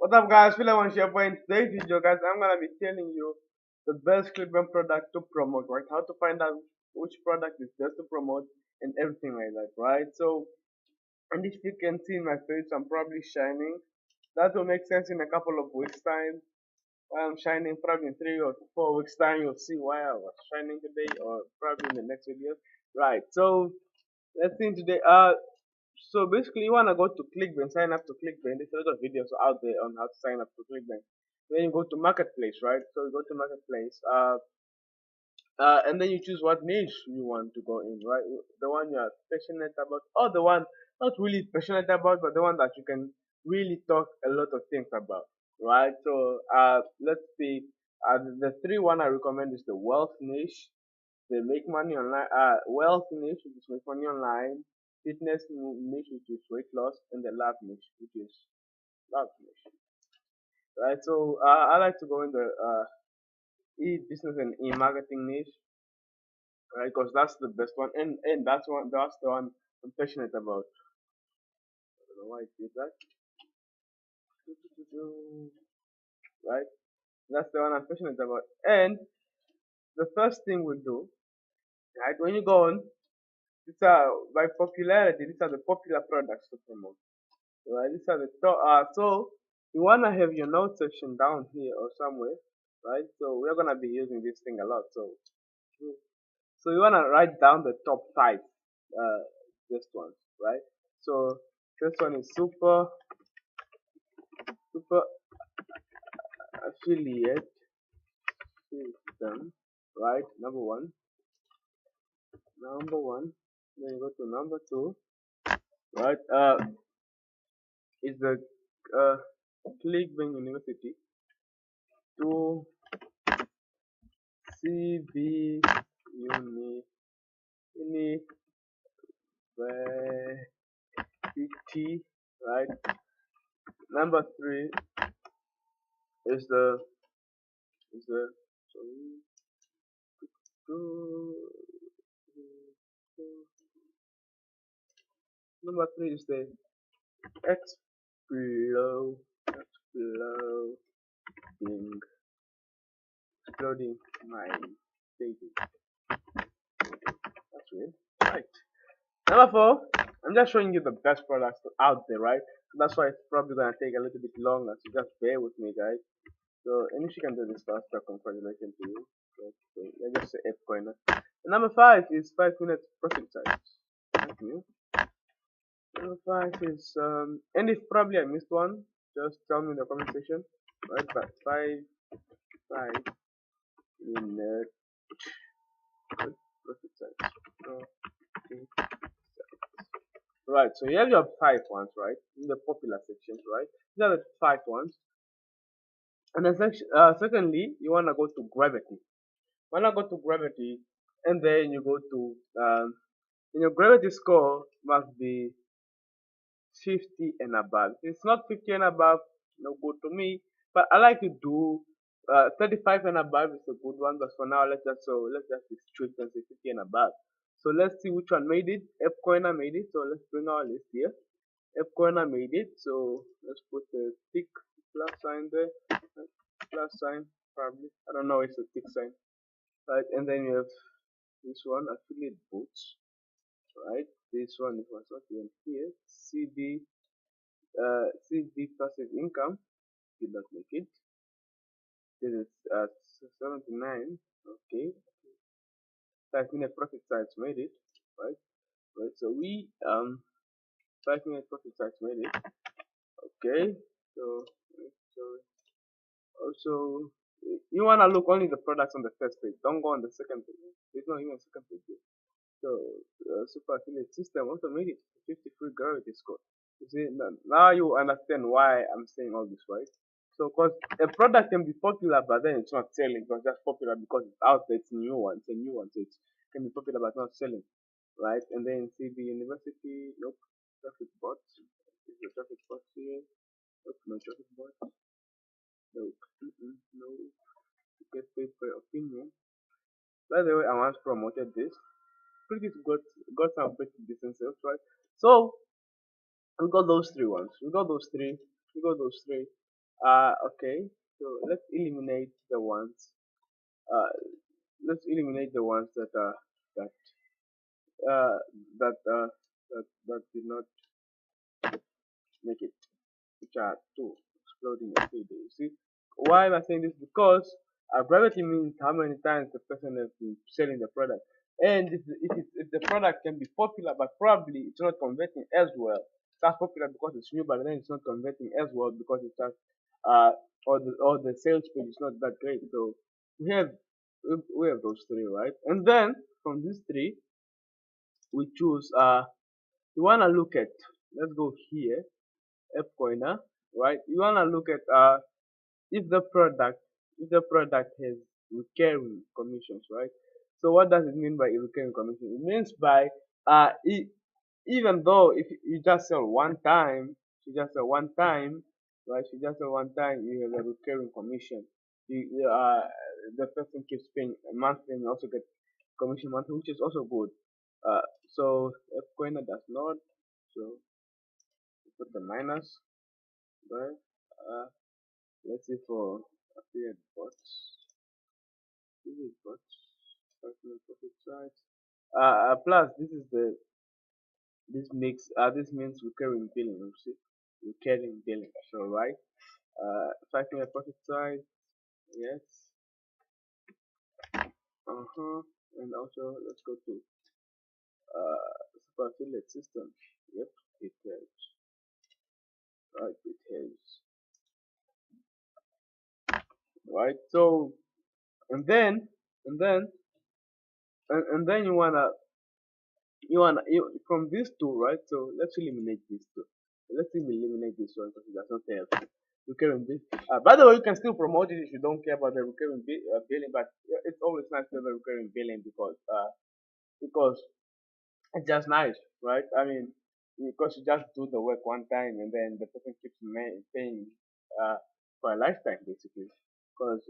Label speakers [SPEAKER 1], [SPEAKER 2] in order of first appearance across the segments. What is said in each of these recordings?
[SPEAKER 1] What's up, guys? Phil on SharePoint. Today's video, guys, I'm gonna be telling you the best Clickbank product to promote, right? How to find out which product is best to promote and everything like that, right? So, and if you can see my face, I'm probably shining. That will make sense in a couple of weeks' time. Why I'm shining, probably in 3 or 4 weeks' time, you'll see why I was shining today, or probably in the next video, right? So, let's see today. So basically, you wanna go to Clickbank, sign up to Clickbank. There's a lot of videos out there on how to sign up to Clickbank. Then you go to Marketplace, right? So you go to Marketplace, and then you choose what niche you want to go in, right? The one you are passionate about, or the one not really passionate about, but the one that you can really talk a lot of things about, right? So let's see. The three one I recommend is the wealth niche, the make money online, wealth niche, which is make money online, fitness niche, which is weight loss, and the lab niche, which is lab niche. Right. So I like to go in the e-business and e-marketing niche, right? Because that's the best one, and that's the one I'm passionate about. I don't know why it did that. Right. That's the one I'm passionate about. And the first thing we do, right, when you go on, these are by popularity. These are the popular products to promote. Right, these are the top. So you wanna have your note section down here or somewhere, right? So we're gonna be using this thing a lot. So you wanna write down the top five, this ones, right? So this one is super affiliate system, right? Number one. Then you go to number two, right? Is the uh Clickbank University to CB University, right? Number three is the sorry, number three is the exploding exploding my baby. That's weird. Right. Number four, I'm just showing you the best products out there, right? So that's why it's probably gonna take a little bit longer. So just bear with me, guys. So, and if you can do this faster, congratulations to you. So, let's just say F coiner. And number five is 5 minutes profit size. Thank you. Number five is and if probably I missed one, just tell me in the comment section. Right, but 5 minute profit size. Okay. Right, so you have your five ones, right? In the popular sections, right? These are the five ones. And then secondly, you wanna go to gravity. When I go to gravity, and then you go to your gravity score must be 50 and above. If it's not 50 and above, no good to me. But I like to do 35 and above is a good one. But for now, let's just be strict and say 50 and above. So let's see which one made it. Fcoiner made it. So let's bring our list here. Fcoiner made it. So let's put the tick plus sign there. Plus sign probably. I don't know. It's a tick sign. Right, and then you have this one, affiliate boots, right? This one is what's not even here. CD passive income did not make it. This is 79. Okay, 5 minute profit size made it, right? Right. So we 5 minute profit size made it. Okay. So also you wanna look only the products on the first page. Don't go on the second page. There's not even a second page here. So super affiliate system also made it 53 gravity score. You see, now you understand why I'm saying all this, right? So, because a product can be popular, but then it's not selling, because just popular because it's out there, it's new one, it's a new one, so it can be popular but not selling, right? And then CB University, nope, traffic bots, is the traffic bots here? Nope, no traffic bots, nope, no, get paid for your opinion. By the way, I once promoted this. Pretty good, got some pretty decent sales, right? So we got those three ones. We got those three. Okay. So let's eliminate the ones. Uh, let's eliminate the ones that uh that that did not make it, which are two exploding every day. You see, why am I saying this? Because privately means how many times the person has been selling the product, and if the product can be popular, but probably it's not converting as well. It's not popular because it's new, but then it's not converting as well because it's just uh or the sales page is not that great. So we have we have those three, right? And then from these three, we choose you wanna look at. Let's go here, F coiner, right? You wanna look at if the product has recurring commissions, right? So what does it mean by a recurring commission? It means by even though if you just sell one time, you just sell one time, right? You just sell one time, you have a recurring commission. The person keeps paying monthly and you also get commission monthly, which is also good. Uh, so if Coiner does not, so you put the minus, right? Uh, let's see for affiliate bots. Affiliate bots, personal profit site. Plus this means recurring billing. You see, recurring billing. So right, 5 minute profit site. Yes. And also let's go to super affiliate system. Yep, it has. Right, it has. Right. So and then and then and then from these two, right? So let's eliminate these two. Let's eliminate this one because it does not help. Recurring bill. By the way, you can still promote it if you don't care about the billing, but it's always nice to have a recurring billing because it's just nice, right? I mean, because you just do the work one time and then the person keeps paying for a lifetime basically. Because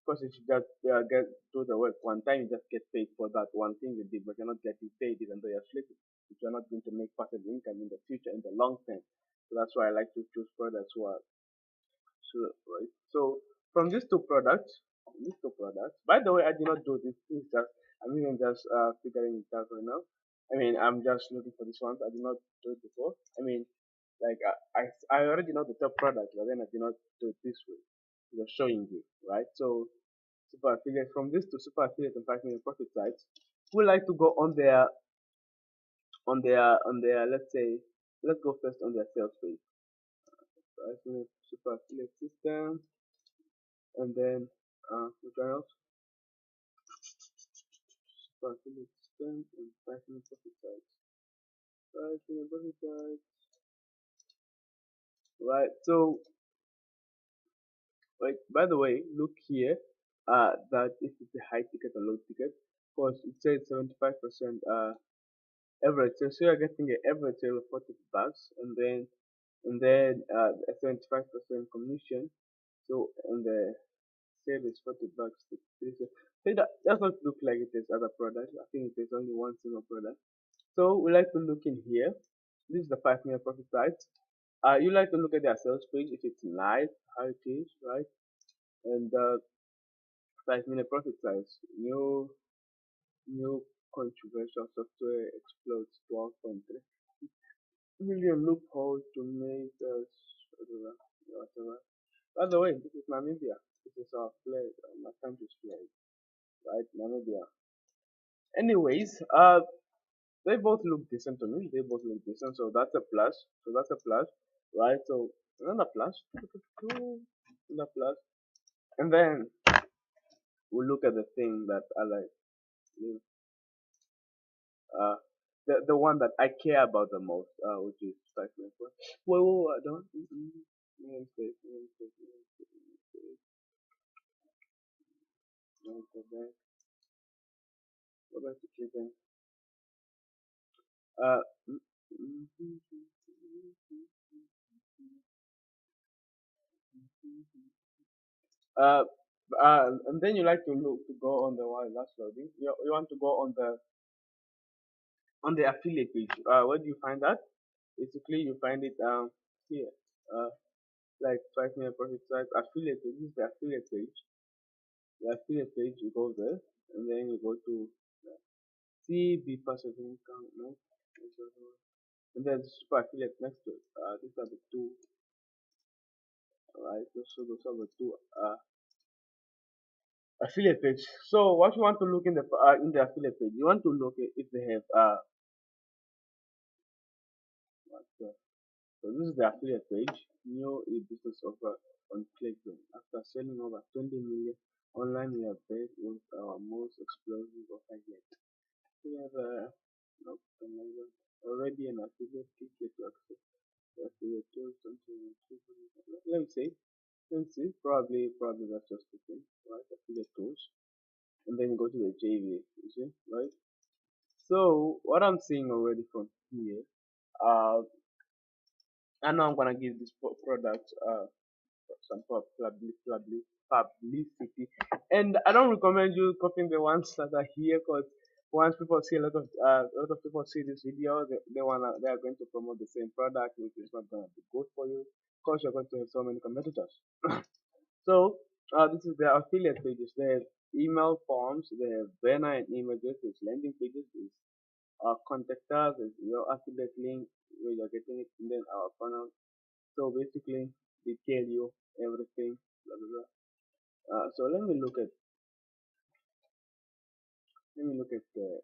[SPEAKER 1] because if you just get do the work one time, you just get paid for that one thing you did, but you're not getting paid even though you're sleeping. If you're not going to make passive income in the future, in the long term. So that's why I like to choose products who are sure, right? So from these two products. By the way, I did not do this. This is just I'm even just figuring it out right now. I mean, I'm just looking for this one. I did not do it before. I mean, like I already know the top product, but then I did not do it this way. Just showing you, right? So super affiliate from this to super affiliate and 5 minute profit sites who like to go on their let's say let's go first on their sales page. 5 minute super affiliate system and then which one else? Super affiliate system and 5 minute profit sites. 5 minute profit sites. Right. So like by the way, look here that if it's a high ticket or low ticket, of course it says 75% average sale. So you're getting an average sale of 40 bucks and then a 75% commission. So and the sale is 40 bucks to 3. So that does not look like it is other products. I think it is only one single product. So we like to look in here. This is the 5 minute profit site. You like to look at their sales page if it's live, how it is, right? And 5 minute profit size. New controversial software explodes 12.3 million loopholes to make us whatever. By the way, this is Namibia. This is our flag, my country's flag, right? Namibia. Anyways, they both look decent to me. They both look decent, so that's a plus. So that's a plus, right? So another plus, another plus, and then we look at the thing that I like, you uh, the one that I care about the most, which is Strike Network. Whoa, I don't. Mistake, mistake, mistake, mistake. No, go back to Clickbank. Uh, mm, mm, mm, uh, and then you like to look to go on the one last loading. You want to go on the affiliate page. Where do you find that? Basically, you find it here. Uh, like 5 million profit size. Affiliate page. This is the affiliate page. The affiliate page, you go there, and then you go to see the passive income. No, and then super affiliate next to it. These are the two, right? So those are the two affiliate page. So what you want to look in the affiliate page, you want to look at if they have what's the so this is the affiliate page. New e-business offer on Clickbank. After selling over 20 million online, we have bet was our most explosive offer yet. We have no, already an affiliate ticket to access the affiliate tools. Let me see. Let me see. Probably that's just the thing, right? Affiliate tools, and then you go to the JV. You see, right? So what I'm seeing already from here, uh, I know I'm gonna give this product some publicity. And I don't recommend you copying the ones that are here because once people see a lot of people see this video, they are going to promote the same product, which is not going to be good for you because you're going to have so many competitors. So this is their affiliate pages. They have email forms, they have banner and images, there's landing pages, there's contact us, there's your affiliate link where you're getting it, and then our funnel. So basically, they tell you everything, blah blah blah. So let me look at the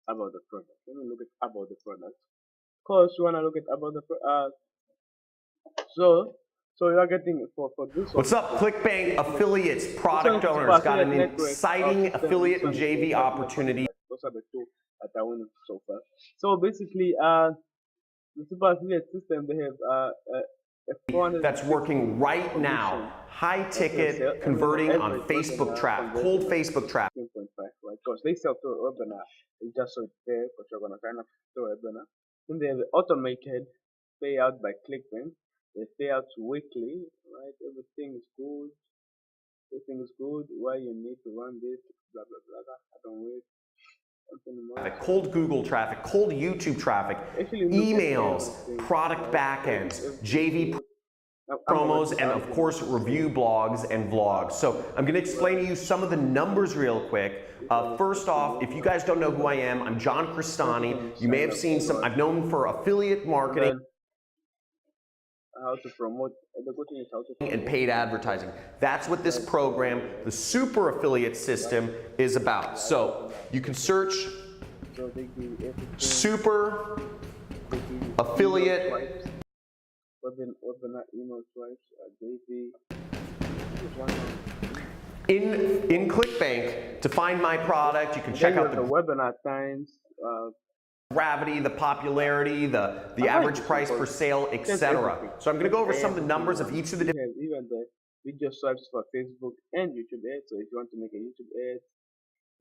[SPEAKER 1] about the product. Let me look at about the product. Of course, you wanna look at about the so you are getting it for this one.
[SPEAKER 2] What's up, Clickbank affiliates,
[SPEAKER 1] This one
[SPEAKER 2] product
[SPEAKER 1] is super
[SPEAKER 2] owners? Got
[SPEAKER 1] affiliate
[SPEAKER 2] an
[SPEAKER 1] network.
[SPEAKER 2] exciting
[SPEAKER 1] System.
[SPEAKER 2] affiliate
[SPEAKER 1] This
[SPEAKER 2] and
[SPEAKER 1] one is
[SPEAKER 2] JV
[SPEAKER 1] super affiliate
[SPEAKER 2] opportunity.
[SPEAKER 1] network. Those are the two that I went so far. So basically, the super affiliate system, they have a 460
[SPEAKER 2] That's working right
[SPEAKER 1] commission.
[SPEAKER 2] now. High
[SPEAKER 1] So
[SPEAKER 2] ticket,
[SPEAKER 1] and then the
[SPEAKER 2] converting on
[SPEAKER 1] average
[SPEAKER 2] Facebook
[SPEAKER 1] webinar
[SPEAKER 2] traffic, cold
[SPEAKER 1] conversion of
[SPEAKER 2] Facebook traffic.
[SPEAKER 1] 16.5, right? Because they sell to a webinar. It's just so it's there because you're gonna sign up to a webinar. Then they have the automated payout by Clickbank. They pay out weekly, right? Everything is good. Everything is good. Why you need to run this? Blah blah blah. blah. I don't wait.
[SPEAKER 2] Cold Google traffic, cold YouTube traffic,
[SPEAKER 1] Actually, look at
[SPEAKER 2] emails,
[SPEAKER 1] everything,
[SPEAKER 2] product
[SPEAKER 1] right?
[SPEAKER 2] backends,
[SPEAKER 1] Everything
[SPEAKER 2] JV
[SPEAKER 1] good. I'm gonna
[SPEAKER 2] promos, and of course review blogs and vlogs. So I'm going to explain to you some of the numbers real quick. First off, if you guys don't know who I am, I'm John Cristani. You may have seen some, I've known for affiliate marketing
[SPEAKER 1] how to promote the good thing is how to promote
[SPEAKER 2] and paid advertising. That's what this program, the super affiliate system, is about. So you can search
[SPEAKER 1] so they give you everything,
[SPEAKER 2] super
[SPEAKER 1] they give you
[SPEAKER 2] affiliate
[SPEAKER 1] webinar email swipes, JV. This is one of
[SPEAKER 2] in Clickbank. To find my product, you can check out
[SPEAKER 1] the webinar times,
[SPEAKER 2] gravity, the popularity, the average price per sale, etc. So I'm going to go over some of the numbers of each of the different.
[SPEAKER 1] Even the video swipes for Facebook and YouTube ads. So if you want to make a YouTube ad,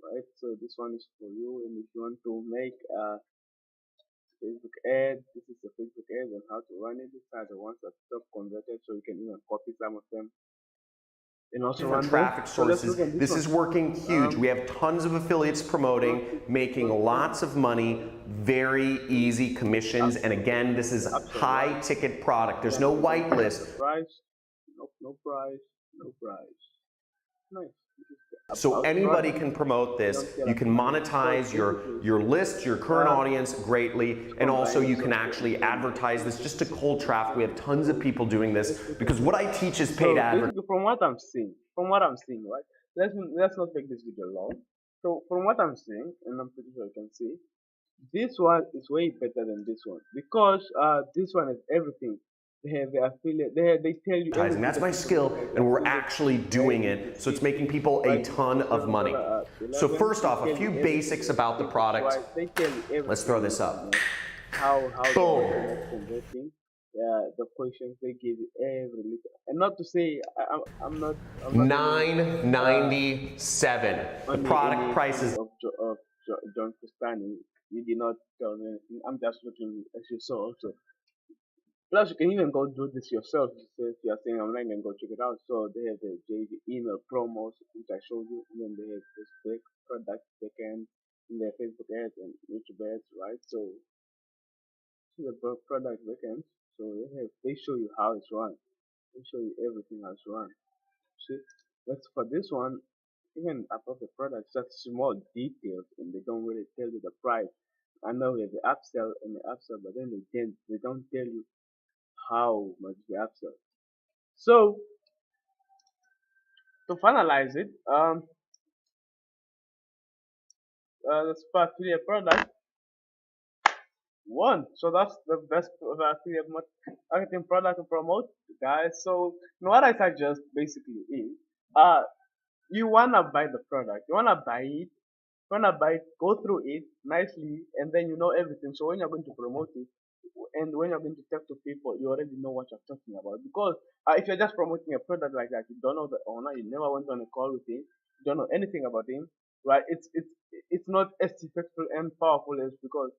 [SPEAKER 1] right? So this one is for you. And if you want to make a Facebook ad, this is the Facebook ad and how to run it. These are the ones that top converted, so you can even copy some of them. And also
[SPEAKER 2] Different traffic sources. This is working huge. We have tons of affiliates promoting, making lots of money, very easy commissions. And again, this is a high ticket product. There's no whitelist.
[SPEAKER 1] Price, no price, no price. Nice.
[SPEAKER 2] So anybody can promote this. You can monetize your list, your current audience greatly, and also you can actually advertise this just to cold traffic. We have tons of people doing this because what I teach is paid advertising.
[SPEAKER 1] From what I'm seeing, right? Let's not make this video long. So from what I'm seeing, and I'm pretty sure you can see, this one is way better than this one because this one has everything. They have the affiliate. They tell you everything.
[SPEAKER 2] That's my skill, and we're actually doing it, so it's making people a ton of money. So first off, a few basics about the product. Let's throw this up. Boom.
[SPEAKER 1] Converting. The questions they give you every little, and not to say I'm not
[SPEAKER 2] $9.97. The product price is
[SPEAKER 1] of John Costani. You did not tell me anything. I'm just looking as you saw also. Plus, you can even go do this yourself. So if you're saying online, and go check it out. So they have the JV email promos, which I showed you, and then they have this big product backend in their Facebook ads and YouTube ads, right? So see the product backend. So they show you how it's run. Let me show you everything as one. See, that's for this one. Even above the product, just small details, and they don't really tell you the price. I know that the upsell and the upsell, but then they don't tell you how much the upsell. So to finalize it, the Spark affiliate product one. So that's the best affiliate marketing product to promote, guys. So what I suggest basically is, you wanna buy the product, you wanna buy it, go through it nicely, and then you know everything. So when you're going to promote it, and when you're going to talk to people, you already know what you're talking about. Because if you're just promoting a product like that, you don't know the owner, you never went on a call with him, you don't know anything about him, right? It's not as effective and powerful as because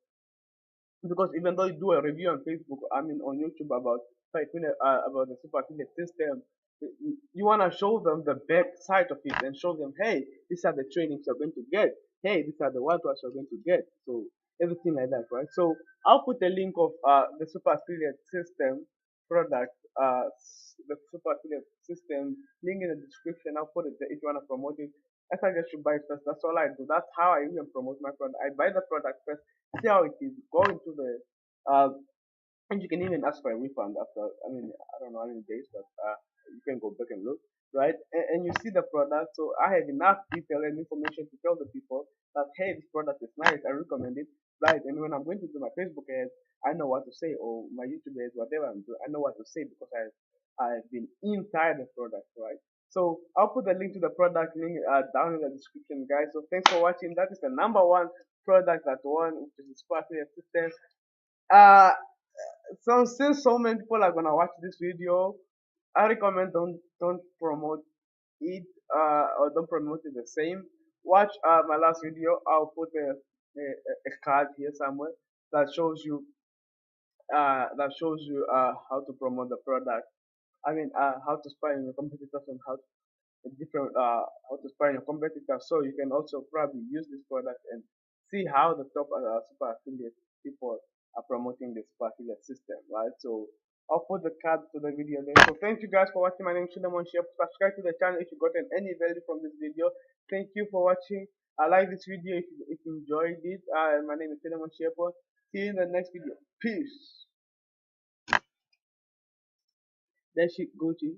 [SPEAKER 1] even though you do a review on Facebook, I mean on YouTube about about the super affiliate system, you want to show them the back side of it and show them, hey, these are the trainings you're going to get. Hey, these are the what you're going to get. So everything like that, right? So I'll put a link of the super affiliate system product, the super affiliate system link in the description. I'll put it there if you want to promote it. I suggest you buy it first. That's all I do. That's how I even promote my product. I buy the product first, see how it is, go into the uh, and you can even ask for a refund after, I mean, I don't know how many days, but you can go back and look, right? And you see the product. So I have enough detail and information to tell the people that, hey, this product is nice, I recommend it, right? And when I'm going to do my Facebook ads, I know what to say, or my YouTube ads, whatever I'm doing, I know what to say because I've been inside the product, right? So I'll put the link to the product link down in the description, guys. So thanks for watching. That is the number one product that won, which is the Sparkly Assistant. Uh, so since so many people are gonna watch this video, I recommend don't promote it or don't promote it the same. Watch my last video. I'll put a card here somewhere that shows you how to promote the product. I mean how to spy on your competitors and different how to spy on your competitors. So you can also probably use this product and see how the top super affiliate people are promoting the super affiliate system, right? So I'll put the card to the video there. So thank you guys for watching. My name is Shudamon Shep. Subscribe to the channel if you gotten any value from this video. Thank you for watching. I like this video if you enjoyed it. My name is Shudamon Shep. See you in the next video. Peace. That's it, Gucci.